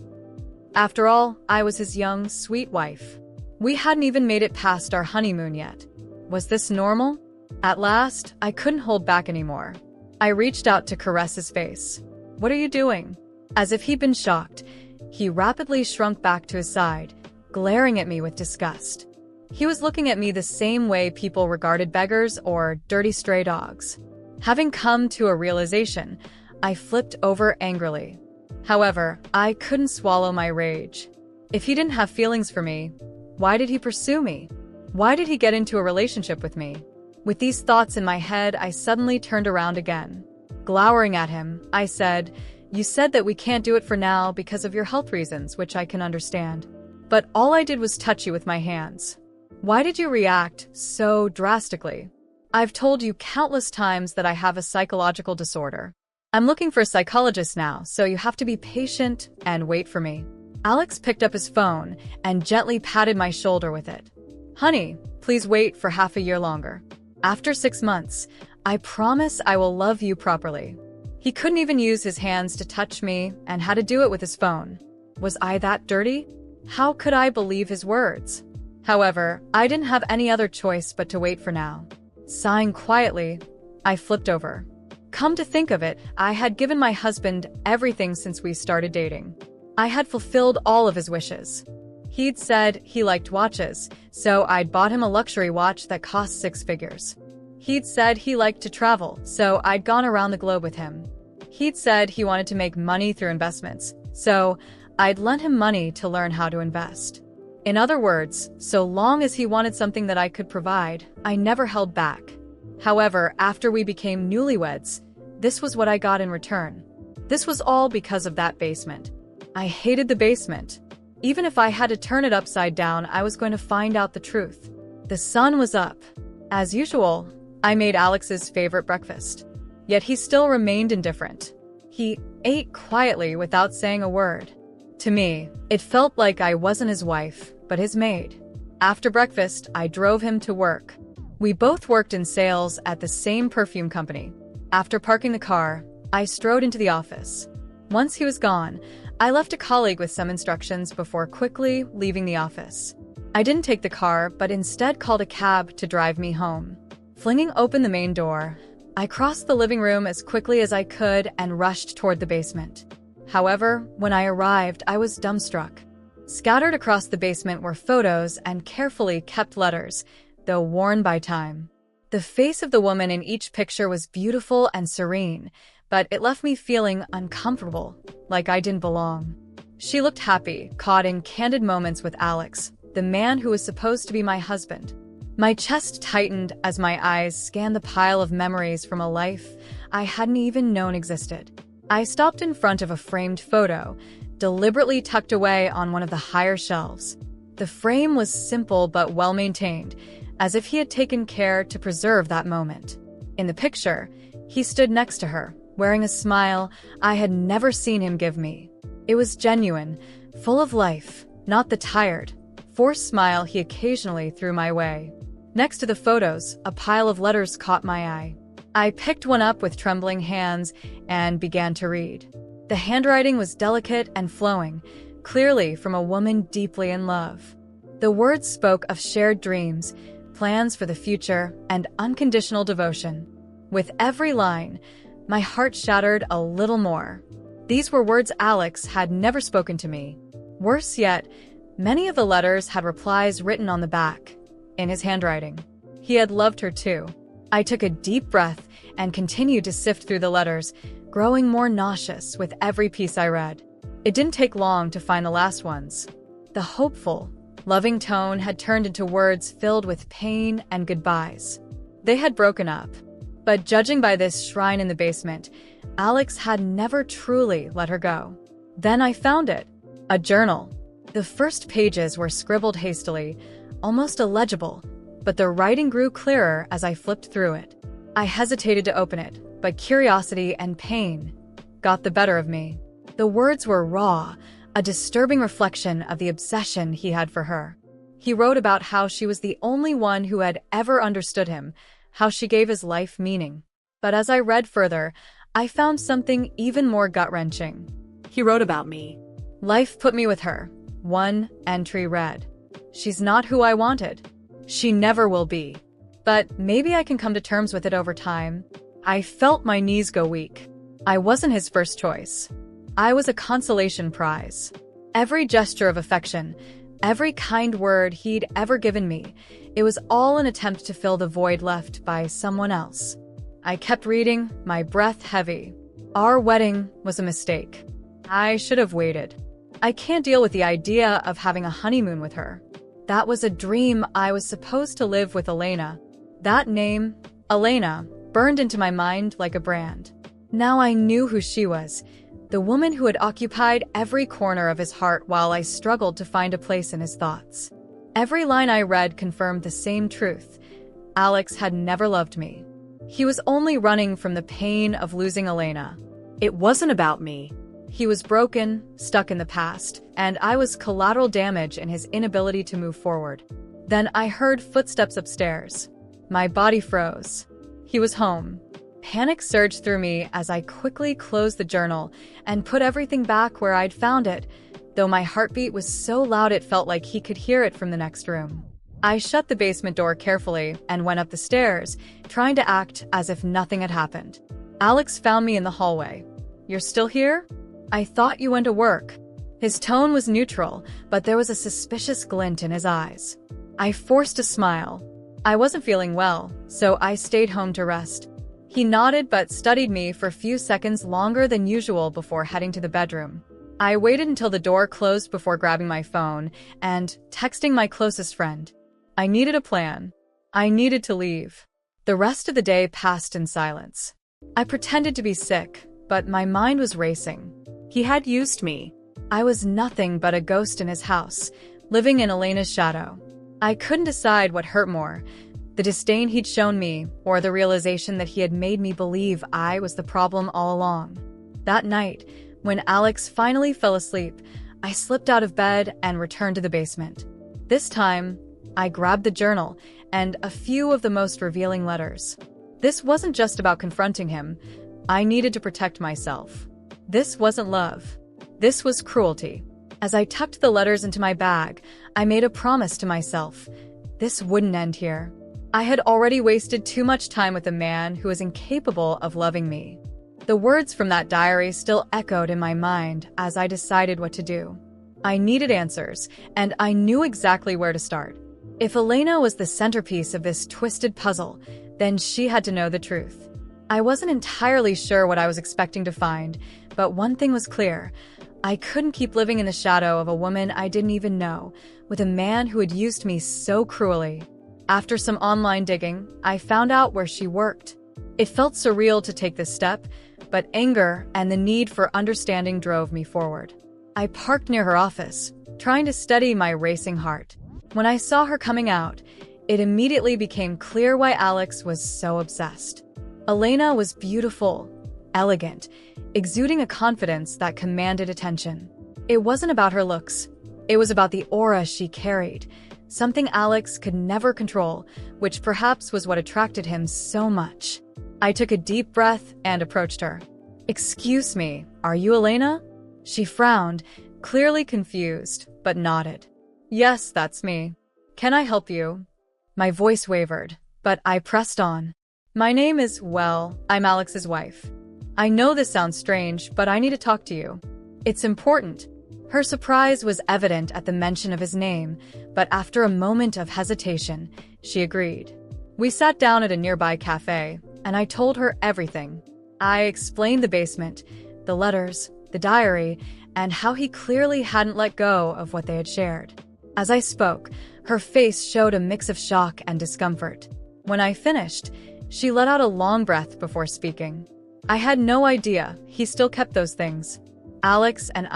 After all, I was his young, sweet wife. We hadn't even made it past our honeymoon yet. Was this normal? At last, I couldn't hold back anymore. I reached out to caress his face. "What are you doing?" As if he'd been shocked, he rapidly shrunk back to his side, glaring at me with disgust. He was looking at me the same way people regarded beggars or dirty stray dogs. Having come to a realization, I flipped over angrily. However, I couldn't swallow my rage. If he didn't have feelings for me, why did he pursue me? Why did he get into a relationship with me? With these thoughts in my head, I suddenly turned around again. Glowering at him, I said, "You said that we can't do it for now because of your health reasons, which I can understand. But all I did was touch you with my hands. Why did you react so drastically? I've told you countless times that I have a psychological disorder. I'm looking for a psychologist now, so you have to be patient and wait for me." Alex picked up his phone and gently patted my shoulder with it. "Honey, please wait for half a year longer. After 6 months, I promise I will love you properly." He couldn't even use his hands to touch me and had to do it with his phone. Was I that dirty? How could I believe his words? However, I didn't have any other choice but to wait for now. Sighing quietly, I flipped over. Come to think of it, I had given my husband everything since we started dating. I had fulfilled all of his wishes. He'd said he liked watches, so I'd bought him a luxury watch that cost 6 figures. He'd said he liked to travel, so I'd gone around the globe with him. He'd said he wanted to make money through investments, so I'd lent him money to learn how to invest. In other words, so long as he wanted something that I could provide, I never held back. However, after we became newlyweds, this was what I got in return. This was all because of that basement. I hated the basement. Even if I had to turn it upside down, I was going to find out the truth. The sun was up. As usual, I made Alex's favorite breakfast. Yet he still remained indifferent. He ate quietly without saying a word. To me, it felt like I wasn't his wife, but his maid. After breakfast, I drove him to work. We both worked in sales at the same perfume company. After parking the car, I strode into the office. Once he was gone, I left a colleague with some instructions before quickly leaving the office. I didn't take the car, but instead called a cab to drive me home. Flinging open the main door, I crossed the living room as quickly as I could and rushed toward the basement. However, when I arrived, I was dumbstruck. Scattered across the basement were photos and carefully kept letters, though worn by time. The face of the woman in each picture was beautiful and serene, but it left me feeling uncomfortable, like I didn't belong. She looked happy, caught in candid moments with Alex, the man who was supposed to be my husband. My chest tightened as my eyes scanned the pile of memories from a life I hadn't even known existed. I stopped in front of a framed photo, deliberately tucked away on one of the higher shelves. The frame was simple but well-maintained, as if he had taken care to preserve that moment. In the picture, he stood next to her, wearing a smile I had never seen him give me. It was genuine, full of life, not the tired, forced smile he occasionally threw my way. Next to the photos, a pile of letters caught my eye. I picked one up with trembling hands and began to read. The handwriting was delicate and flowing, clearly from a woman deeply in love. The words spoke of shared dreams, plans for the future, and unconditional devotion. With every line, my heart shattered a little more. These were words Alex had never spoken to me. Worse yet, many of the letters had replies written on the back, in his handwriting. He had loved her too. I took a deep breath and continued to sift through the letters, growing more nauseous with every piece I read. It didn't take long to find the last ones. The hopeful, loving tone had turned into words filled with pain and goodbyes. They had broken up. But judging by this shrine in the basement, Alex had never truly let her go. Then I found it. A journal. The first pages were scribbled hastily, almost illegible, but the writing grew clearer as I flipped through it. I hesitated to open it, but curiosity and pain got the better of me. The words were raw, a disturbing reflection of the obsession he had for her. He wrote about how she was the only one who had ever understood him, how she gave his life meaning. But as I read further, I found something even more gut-wrenching. He wrote about me. Life put me with her. One entry read, She's not who I wanted. She never will be. But maybe I can come to terms with it over time. I felt my knees go weak. I wasn't his first choice. I was a consolation prize. Every gesture of affection, every kind word he'd ever given me, it was all an attempt to fill the void left by someone else. I kept reading, my breath heavy. Our wedding was a mistake. I should have waited. I can't deal with the idea of having a honeymoon with her. That was a dream I was supposed to live with Elena. That name, Elena, burned into my mind like a brand. Now I knew who she was, the woman who had occupied every corner of his heart while I struggled to find a place in his thoughts. Every line I read confirmed the same truth. Alex had never loved me. He was only running from the pain of losing Elena. It wasn't about me. He was broken, stuck in the past, and I was collateral damage in his inability to move forward. Then I heard footsteps upstairs. My body froze. He was home. Panic surged through me as I quickly closed the journal and put everything back where I'd found it, though my heartbeat was so loud it felt like he could hear it from the next room. I shut the basement door carefully and went up the stairs, trying to act as if nothing had happened. Alex found me in the hallway. "You're still here? I thought you went to work." His tone was neutral, but there was a suspicious glint in his eyes. I forced a smile. I wasn't feeling well, so I stayed home to rest. He nodded but studied me for a few seconds longer than usual before heading to the bedroom. I waited until the door closed before grabbing my phone and texting my closest friend. I needed a plan. I needed to leave. The rest of the day passed in silence. I pretended to be sick, but my mind was racing. He had used me. I was nothing but a ghost in his house, living in Elena's shadow. I couldn't decide what hurt more, the disdain he'd shown me, or the realization that he had made me believe I was the problem all along. That night, when Alex finally fell asleep, I slipped out of bed and returned to the basement. This time, I grabbed the journal and a few of the most revealing letters. This wasn't just about confronting him. I needed to protect myself. This wasn't love. This was cruelty. As I tucked the letters into my bag, I made a promise to myself. This wouldn't end here. I had already wasted too much time with a man who was incapable of loving me. The words from that diary still echoed in my mind as I decided what to do. I needed answers, and I knew exactly where to start. If Elena was the centerpiece of this twisted puzzle, then she had to know the truth. I wasn't entirely sure what I was expecting to find, but one thing was clear. I couldn't keep living in the shadow of a woman I didn't even know, with a man who had used me so cruelly. After some online digging, I found out where she worked. It felt surreal to take this step, but anger and the need for understanding drove me forward. I parked near her office, trying to steady my racing heart. When I saw her coming out, it immediately became clear why Alex was so obsessed. Elena was beautiful, elegant, exuding a confidence that commanded attention. It wasn't about her looks. It was about the aura she carried, something Alex could never control, which perhaps was what attracted him so much. I took a deep breath and approached her. "Excuse me, are you Elena?" She frowned, clearly confused, but nodded. "Yes, that's me. Can I help you?" My voice wavered, but I pressed on. "My name is, well, I'm Alex's wife. I know this sounds strange, but I need to talk to you. It's important." Her surprise was evident at the mention of his name, but after a moment of hesitation, she agreed. We sat down at a nearby cafe, and I told her everything. I explained the basement, the letters, the diary, and how he clearly hadn't let go of what they had shared. As I spoke, her face showed a mix of shock and discomfort. When I finished, she let out a long breath before speaking. "I had no idea he still kept those things. Alex and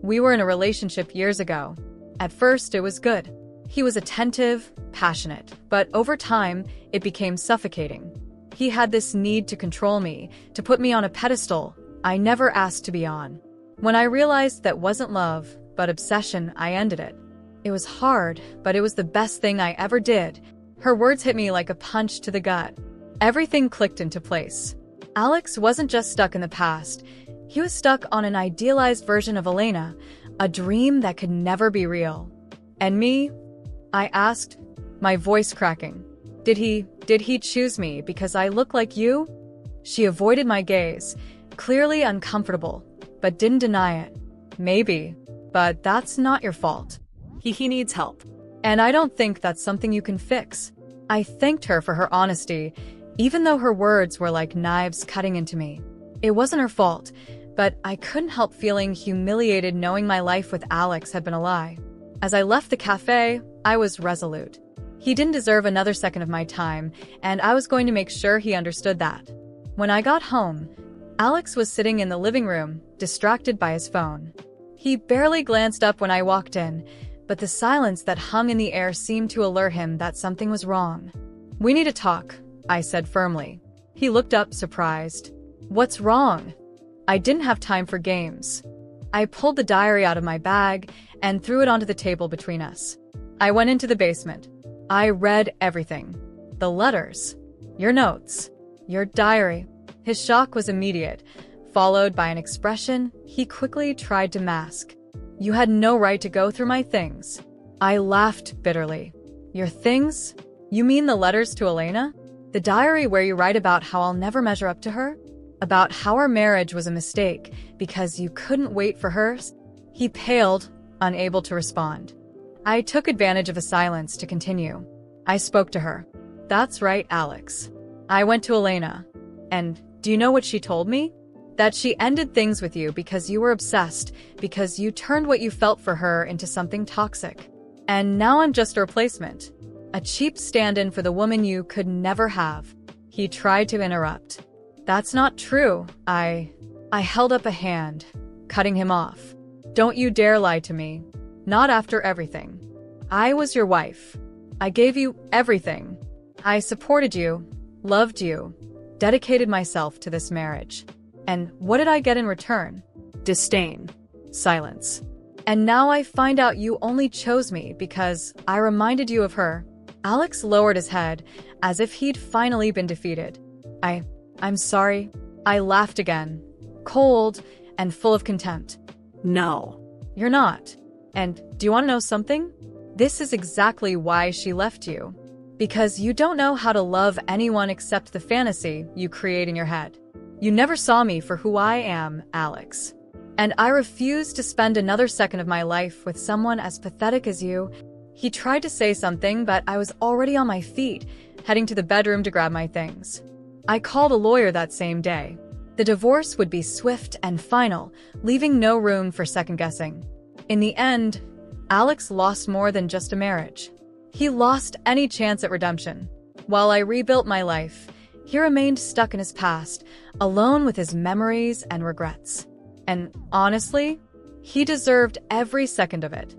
we were in a relationship years ago. At first, it was good. He was attentive, passionate, but over time, it became suffocating. He had this need to control me, to put me on a pedestal I never asked to be on. When I realized that wasn't love, but obsession, I ended it. It was hard, but it was the best thing I ever did." Her words hit me like a punch to the gut. Everything clicked into place. Alex wasn't just stuck in the past. He was stuck on an idealized version of Elena, a dream that could never be real. And me? I asked, my voice cracking. Did he choose me because I look like you? She avoided my gaze, clearly uncomfortable, but didn't deny it. Maybe, but that's not your fault. He needs help. And I don't think that's something you can fix. I thanked her for her honesty, even though her words were like knives cutting into me. It wasn't her fault, but I couldn't help feeling humiliated knowing my life with Alex had been a lie. As I left the cafe, I was resolute. He didn't deserve another second of my time, and I was going to make sure he understood that. When I got home, Alex was sitting in the living room, distracted by his phone. He barely glanced up when I walked in, but the silence that hung in the air seemed to alert him that something was wrong. We need to talk, I said firmly. He looked up, surprised. What's wrong? I didn't have time for games. I pulled the diary out of my bag and threw it onto the table between us. I went into the basement. I read everything. The letters, your notes, your diary. His shock was immediate, followed by an expression he quickly tried to mask. You had no right to go through my things. I laughed bitterly. Your things? You mean the letters to Elena? The diary where you write about how I'll never measure up to her? About how our marriage was a mistake because you couldn't wait for hers? He paled, unable to respond. I took advantage of a silence to continue. I spoke to her. That's right, Alex. I went to Elena. And do you know what she told me? That she ended things with you because you were obsessed, because you turned what you felt for her into something toxic. And now I'm just a replacement. A cheap stand-in for the woman you could never have. He tried to interrupt. That's not true. I held up a hand, cutting him off. Don't you dare lie to me. Not after everything. I was your wife. I gave you everything. I supported you, loved you, dedicated myself to this marriage. And what did I get in return? Disdain. Silence. And now I find out you only chose me because I reminded you of her. Alex lowered his head, as if he'd finally been defeated. I'm sorry. I laughed again, cold and full of contempt. No. You're not. And do you want to know something? This is exactly why she left you. Because you don't know how to love anyone except the fantasy you create in your head. You never saw me for who I am, Alex. And I refuse to spend another second of my life with someone as pathetic as you. He tried to say something, but I was already on my feet, heading to the bedroom to grab my things. I called a lawyer that same day. The divorce would be swift and final, leaving no room for second-guessing. In the end, Alex lost more than just a marriage. He lost any chance at redemption. While I rebuilt my life, he remained stuck in his past, alone with his memories and regrets. And honestly, he deserved every second of it.